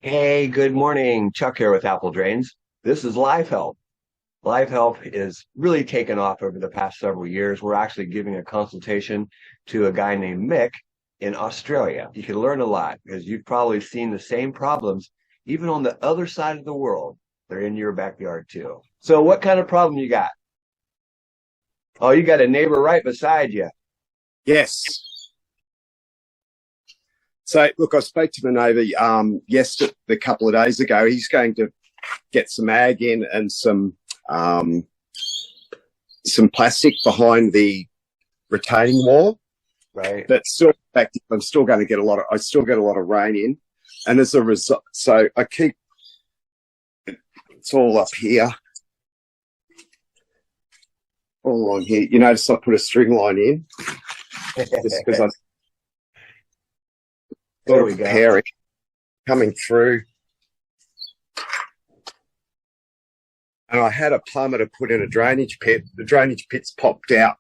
Hey, good morning. Chuck here with Apple Drains. This is Live Help. Live Help is really taken off over the past several years. We're actually giving a consultation to a guy named Mick in Australia. You can learn a lot because you've probably seen the same problems even on the other side of the world. They're in your backyard too. So what kind of problem you got? Oh, you got a neighbor right beside you. Yes. So, look, I spoke to my neighbour yesterday, a couple of days ago. He's going to get some ag in and some plastic behind the retaining wall. Right. But still, in fact, I'm still going to get I still get a lot of rain in, and as a result, so it's all up here, all along here. You notice I put a string line in just because I There thought we of go. pairing coming through. And I had a plumber to put in a drainage pit. The drainage pit's popped out.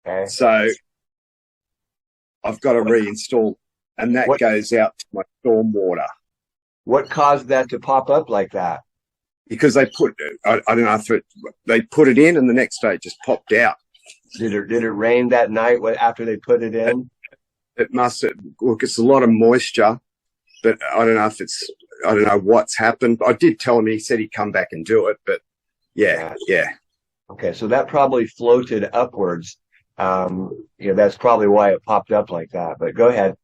Okay. So I've got to reinstall, and that What goes out to my storm water what caused that to pop up like that? because I don't know if they put it in and the next day it just popped out. Did it rain that night after they put it in? It must look, it's a lot of moisture, but I don't know I don't know what's happened. I did tell him, he said he'd come back and do it, but yeah. Okay, so that probably floated upwards. That's probably why it popped up like that. But go ahead.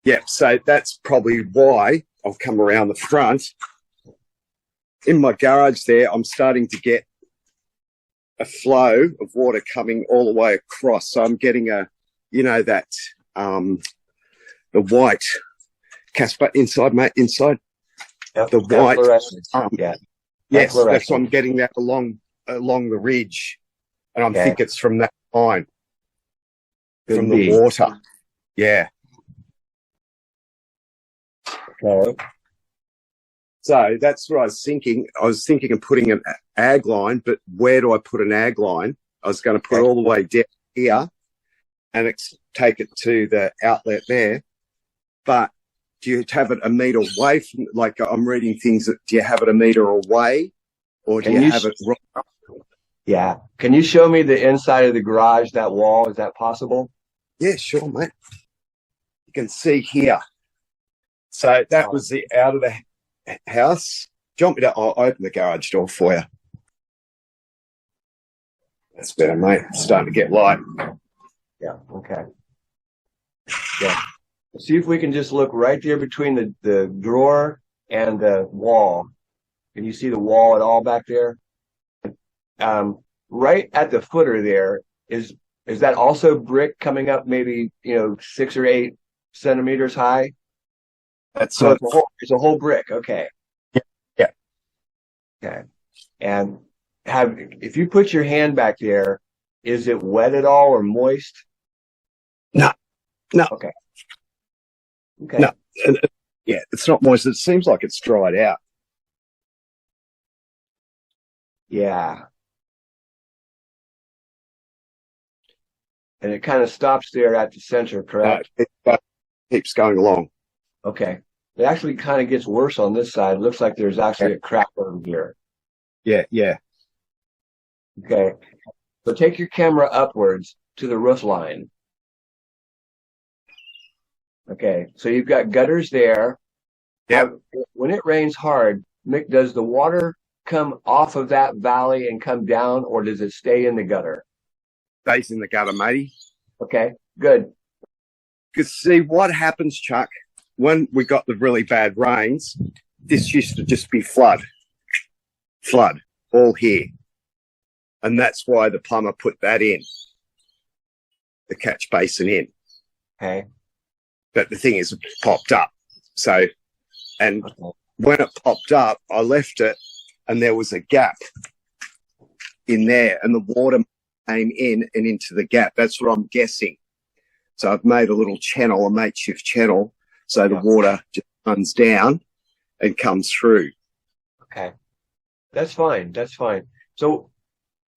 Yeah, so that's probably why I've come around the front. In my garage there, I'm starting to get a flow of water coming all the way across. So I'm getting the white Casper inside, mate, inside Yep, the white. fluorescence. Um, Yeah, yes, that's why fluorescence. I'm getting that along the ridge. And I Okay, think it's from that line, could from the be. water. Yeah. Okay. So that's what I was thinking. I was thinking of putting an ag line, but where do I put an ag line? I was going to put it Okay. all the way down here and take it to the outlet there. But do you have it a meter away from, like I'm reading things, do you have it a meter away or do Can you you? have it right? Yeah. Can you show me the inside of the garage, that wall? Is that possible? Yeah, sure, mate. You can see here. So that was the out of the house. Do you want me to, I'll open the garage door for you. That's better, mate. It's starting to get light. Yeah. Okay. Yeah. See if we can just look right there between the drawer and the wall. Can you see the wall at all back there? Right at the footer there is that also brick coming up maybe 6 or 8 centimeters high? That's So it's a whole brick. Okay. yeah. Okay. And if you put your hand back there, is it wet at all or moist? No, no, Okay. Okay. no. Yeah, it's not moist. It seems like it's dried out. Yeah. And it kind of stops there at the center, correct? It keeps going along. Okay. It actually kind of gets worse on this side. It looks like there's actually a crack over here. Yeah. Okay. So take your camera upwards to the roof line. Okay. So you've got gutters there. Yeah. When it rains hard, Mick, does the water come off of that valley and come down, or does it stay in the gutter? Stays in the gutter, matey. Okay. Good. Because see what happens, Chuck, when we got the really bad rains, this used to just be flood, all here. And that's why the plumber put that in, the catch basin in. Okay. But the thing is, it popped up. So, and Okay. when it popped up, I left it and there was a gap in there and the water came in and into the gap. That's what I'm guessing. So I've made a little channel, a makeshift channel, so the water just runs down and comes through. Okay. That's fine. That's fine. So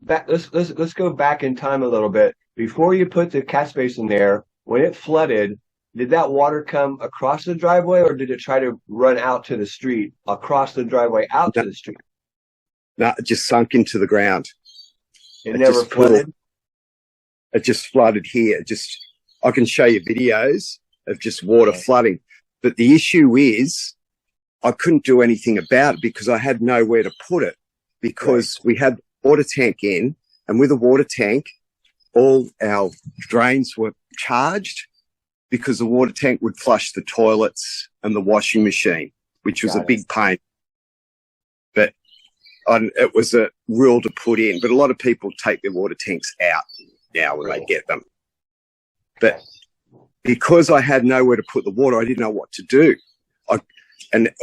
let's go back in time a little bit. Before you put the catch basin there, when it flooded, did that water come across the driveway, or did it try to run out to the street, across the driveway out No, to the street? no, it just sunk into the ground. It It never just poured. flooded? It just flooded here. I can show you videos of just water flooding. But the issue is I couldn't do anything about it because I had nowhere to put it, because we had the water tank in, and with a water tank, all our drains were charged because the water tank would flush the toilets and the washing machine, which was a big pain. But it was a rule to put in. But a lot of people take their water tanks out now when they get them. But because I had nowhere to put the water, I didn't know what to do.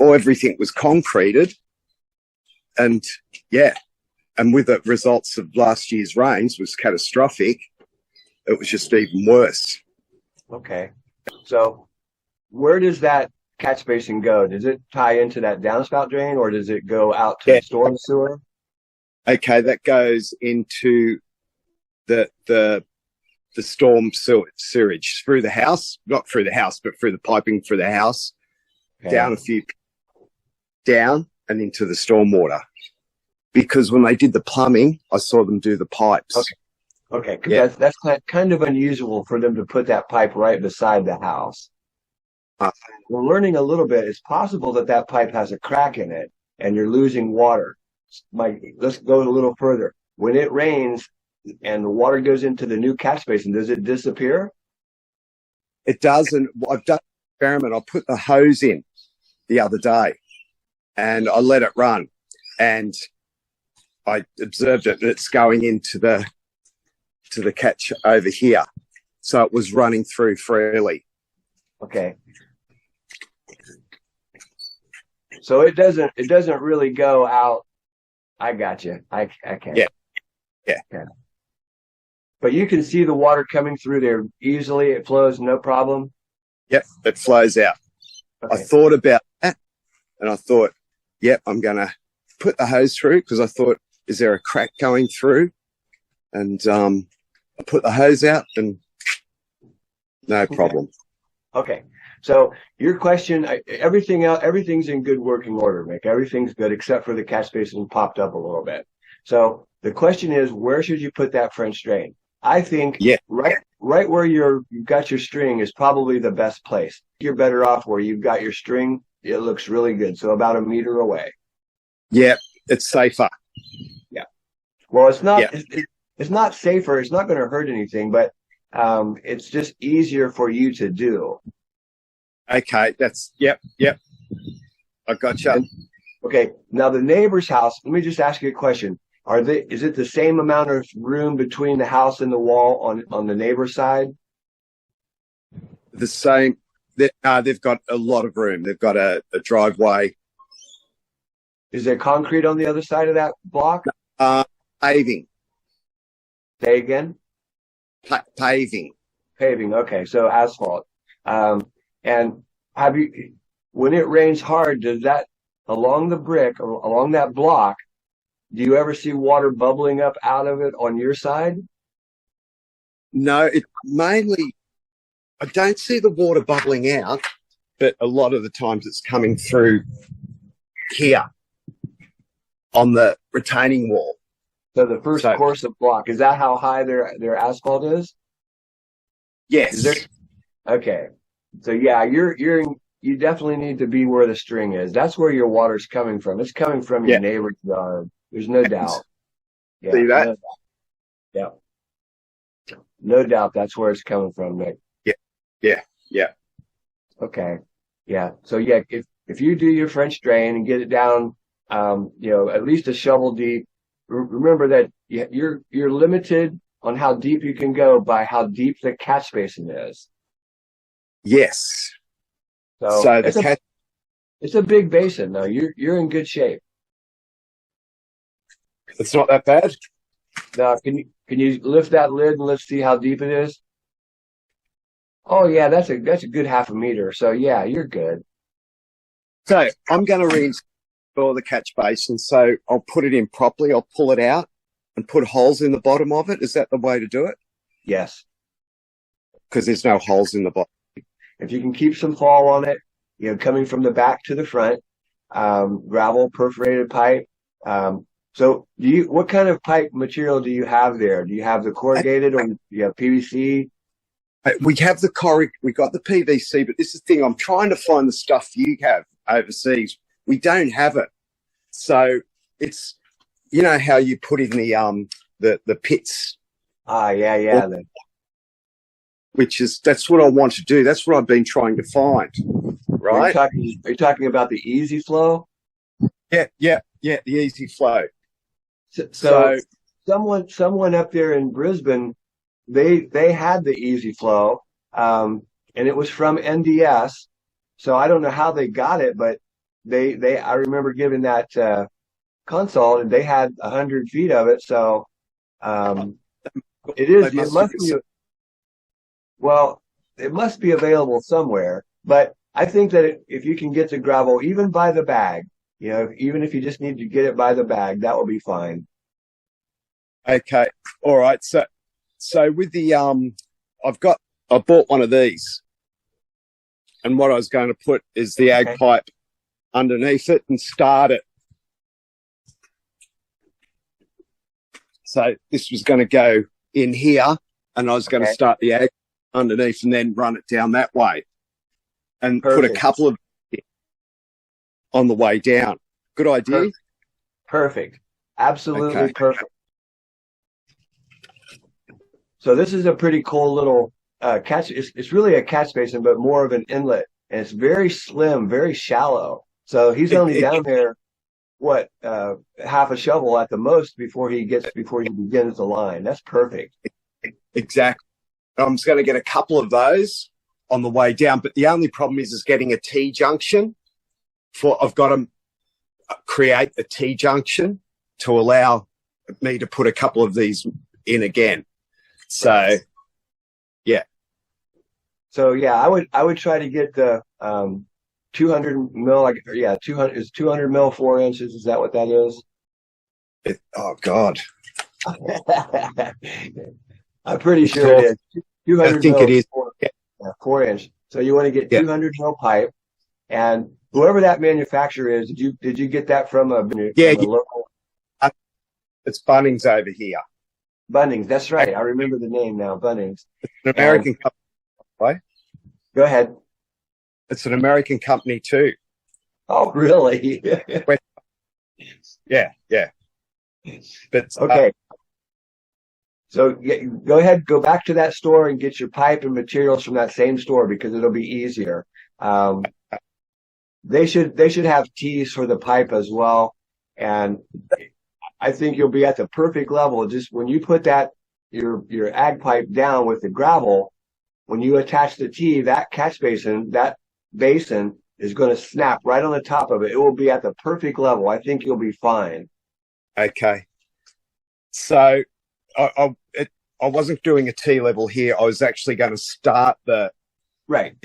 Everything was concreted. And with the results of last year's rains was catastrophic. It was just even worse. Okay. So where does that catch basin go? Does it tie into that downspout drain, or does it go out to the storm sewer? Okay, that goes into the storm sewage through the house, not through the house, but through the piping through the house, down a few, down and into the stormwater. Because when they did the plumbing, I saw them do the pipes. Okay. That's kind of unusual for them to put that pipe right beside the house. We're learning a little bit. It's possible that pipe has a crack in it and you're losing water. Let's go a little further. When it rains and the water goes into the new catch basin, does it disappear? It doesn't. I've done an experiment. I put the hose in the other day and I let it run, and I observed it, and it's going into the catch over here. So it was running through freely. Okay. So it doesn't really go out. I got you. I can. Yeah. Okay. But you can see the water coming through there easily. It flows, no problem. Yep, it flows out. Okay. I thought about that, and I thought, I'm going to put the hose through, because I thought, is there a crack going through? And I put the hose out, and no problem. Okay. So your question, everything's in good working order, Mick. Everything's good except for the catch basin popped up a little bit. So the question is, where should you put that French drain? I think right where you've got your string is probably the best place. You're better off where you've got your string. It looks really good. So about 1 meter away. Yeah, it's safer. Yeah. Well, it's not. Yeah. It's not safer. It's not going to hurt anything, but it's just easier for you to do. Okay, yep. I gotcha. Okay, now the neighbor's house, let me just ask you a question. Is it the same amount of room between the house and the wall on the neighbor's side? The same. They've got a lot of room. They've got a driveway. Is there concrete on the other side of that block? Paving. Say again? Paving. Paving, okay, so asphalt. And when it rains hard, does that, along the brick, or along that block, do you ever see water bubbling up out of it on your side? No, I don't see the water bubbling out, but a lot of the times it's coming through here on the retaining wall. So the first course of block, is that how high their asphalt is? Yes. Okay. So yeah, you definitely need to be where the string is. That's where your water's coming from. It's coming from your neighbor's yard. There's no doubt. Yeah, see that? No doubt that's where it's coming from, Nick. Yeah. Okay. Yeah. So yeah, if you do your French drain and get it down, at least a shovel deep, remember that you're limited on how deep you can go by how deep the catch basin is. Yes. So it's a big basin, though. You're in good shape. It's not that bad. Now, can you lift that lid and let's see how deep it is? Oh yeah, that's a good 0.5 meter. So yeah, you're good. So I'm going to reinstall the catch basin. So I'll put it in properly. I'll pull it out and put holes in the bottom of it. Is that the way to do it? Yes. Because there's no holes in the bottom. if you can keep some fall on it, coming from the back to the front, gravel perforated pipe. So what kind of pipe material do you have there? Do you have the corrugated or do you have PVC? We have we got the PVC, but this is the thing. I'm trying to find the stuff you have overseas. We don't have it. So it's, how you put in the pits. Yeah. That's what I want to do. That's what I've been trying to find. Right? Are you talking about the easy flow? Yeah, the easy flow. So someone up there in Brisbane, they had the easy flow, and it was from NDS. So I don't know how they got it, but I remember giving that consult, and they had 100 feet of it. So it must be available somewhere. But I think that if you can get the gravel even by the bag, even if you just need to get it by the bag, that will be fine. Okay. All right. So with the I bought one of these, and what I was going to put is the ag pipe underneath it and start it. So this was going to go in here, and I was going to start the ag underneath and then run it down that way, and put a couple of on the way down. Good idea. Perfect. Absolutely perfect. So this is a pretty cool little catch. It's really a catch basin, but more of an inlet, and it's very slim, very shallow. So he's only down there, half a shovel at the most before he begins the line. That's perfect. Exactly. I'm just going to get a couple of those on the way down, but the only problem is getting a T-junction. I've got to create a T-junction to allow me to put a couple of these in again. So, yeah. So yeah, I would try to get the 200 mil. 200 is 200 mil 4 inches. Is that what that is? Oh God. I'm pretty sure it is. 200 I think it is 4 inch. So you want to get 200 mil pipe, and whoever that manufacturer is, did you get that from a local? It's Bunnings over here. Bunnings, that's right. I remember the name now. Bunnings. It's an American company, right? Go ahead. It's an American company too. Oh, really? Yeah. But okay. So go ahead, go back to that store and get your pipe and materials from that same store because it'll be easier. They should have tees for the pipe as well, and I think you'll be at the perfect level. Just when you put your ag pipe down with the gravel, when you attach the tee, that basin is going to snap right on the top of it. It will be at the perfect level. I think you'll be fine. Okay. So I wasn't doing a T level here. I was actually going to start the pipe,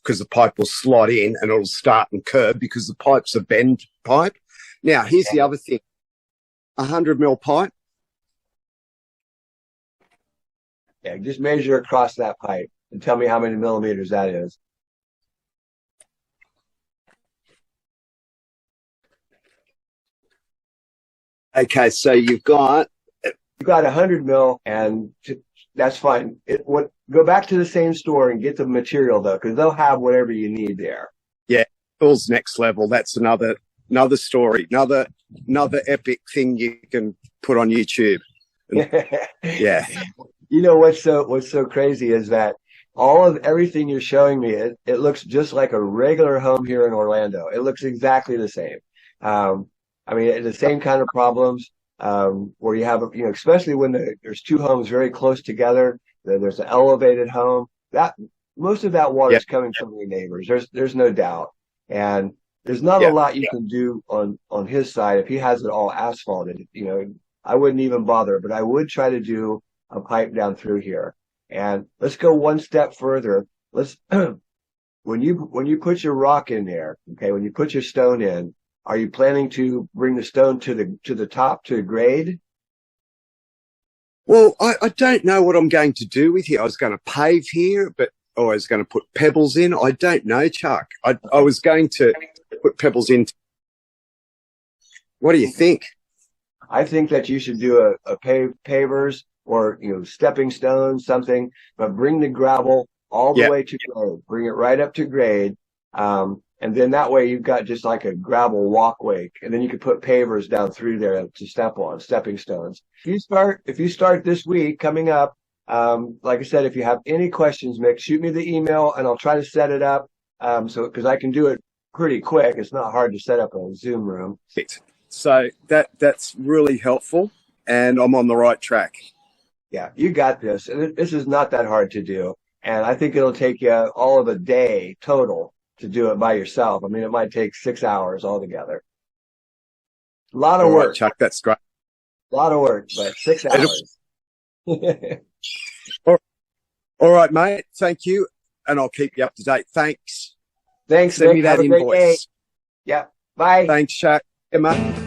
because the pipe will slot in and it'll start and curve because the pipe's a bend pipe. Now, here's the other thing. 100 mil pipe. Yeah, just measure across that pipe and tell me how many millimeters that is. Okay, so you've got 100 mil, and that's fine. Go back to the same store and get the material though, because they'll have whatever you need there. Yeah, Phil's next level. That's another story, another epic thing you can put on YouTube. Yeah. You know what's so crazy is that everything you're showing me, it looks just like a regular home here in Orlando. It looks exactly the same. I mean, the same kind of problems, where you have, especially when there's two homes very close together, there's an elevated home, that most of that water is coming from your neighbors. There's no doubt. And there's not a lot you can do on his side if he has it all asphalted. I wouldn't even bother, but I would try to do a pipe down through here. And let's go one step further. When you put your rock in there, okay, when you put your stone in, are you planning to bring the stone to the top to grade? Well, I don't know what I'm going to do with here. I was going to pave here, but I was going to put pebbles in. I don't know, Chuck. I was going to put pebbles in. What do you think? I think that you should do a pavers or, stepping stones, something, but bring the gravel all the way to grade. Bring it right up to grade. And then that way you've got just like a gravel walkway, and then you could put pavers down through there to step on, stepping stones. If you start this week coming up, like I said, if you have any questions, Mick, shoot me the email and I'll try to set it up. Because I can do it pretty quick. It's not hard to set up a Zoom room. So that's really helpful, and I'm on the right track. Yeah, you got this. And this is not that hard to do. And I think it'll take you all of a day total to do it by yourself. I mean, it might take 6 hours altogether. A lot of work. Right, Chuck, that's great. A lot of work, but 6 hours. All right, mate. Thank you. And I'll keep you up to date. Thanks. Thanks, Send Nick. me that Have a great day. invoice. Yeah. Bye. Thanks, Chuck. Yeah, mate.